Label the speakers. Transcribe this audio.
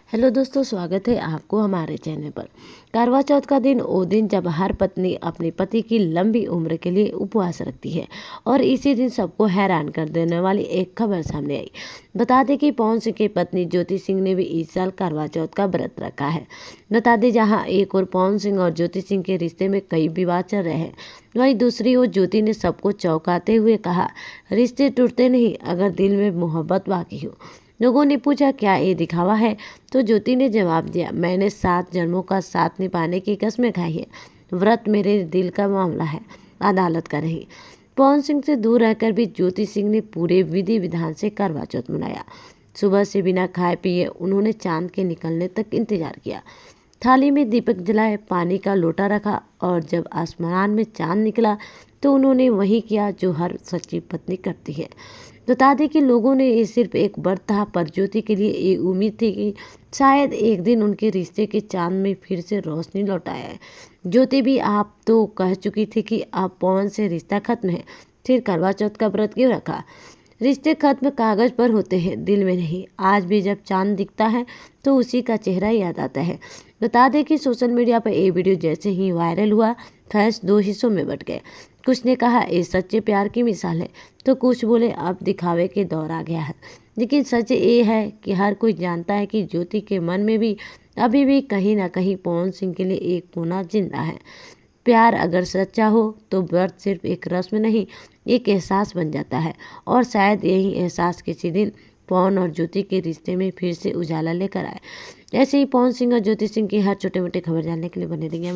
Speaker 1: Hello दोस्तों, स्वागत है आपको हमारे चैनल पर। करवा चौथ का दिन वो दिन जब हर पत्नी अपने पति की लंबी उम्र के लिए उपवास रखती है और इसी दिन सबको हैरान कर देने वाली एक खबर सामने आई। बता दें कि पवन सिंह की पत्नी ज्योति सिंह ने भी इस साल करवा चौथ का व्रत रखा है। बता दें, जहां एक और पवन सिंह और ज्योति सिंह के रिश्ते में कई विवाद चल रहे हैं, वहीं दूसरी ओर ज्योति ने सबको चौंकाते हुए कहा, रिश्ते टूटते नहीं अगर दिल में मोहब्बत बाकी हो। लोगों ने पूछा, क्या ये दिखावा है? तो ज्योति ने जवाब दिया, मैंने 7 जन्मों का साथ निभाने की कसमें खाई है। व्रत मेरे दिल का मामला है, अदालत का नहीं। पवन सिंह से दूर रहकर भी ज्योति सिंह ने पूरे विधि विधान से करवा चौथ मनाया। सुबह से बिना खाए पिए उन्होंने चांद के निकलने तक इंतजार किया। थाली में दीपक जलाए, पानी का लोटा रखा और जब आसमान में चांद निकला तो उन्होंने वही किया जो हर सच्ची पत्नी करती है। बता दें कि लोगों ने ये सिर्फ एक व्रत था, पर ज्योति के लिए ये उम्मीद थी कि शायद एक दिन उनके रिश्ते के चांद में फिर से रोशनी लौट आए। ज्योति भी आप तो कह चुकी थी कि अब पवन से रिश्ता खत्म है, फिर करवा चौथ का व्रत क्यों रखा? रिश्ते खत्म कागज पर होते हैं, दिल में नहीं। आज भी जब चांद दिखता है तो उसी का चेहरा याद आता है। बता दें कि सोशल मीडिया पर ये वीडियो जैसे ही वायरल हुआ, फैंस 2 हिस्सों में बट गए। कुछ ने कहा ये सच्चे प्यार की मिसाल है, तो कुछ बोले अब दिखावे के दौर आ गया है। लेकिन सच ये है कि हर कोई जानता है कि ज्योति के मन में भी अभी भी कहीं ना कहीं पवन सिंह के लिए एक कोना जिंदा है। प्यार अगर सच्चा हो तो व्रत सिर्फ एक रस्म नहीं, एक एहसास बन जाता है। और शायद यही एहसास किसी दिन पवन और ज्योति के रिश्ते में फिर से उजाला लेकर आए। ऐसे ही पवन सिंह और ज्योति सिंह की हर छोटे मोटे खबर जानने के लिए बने रहिए।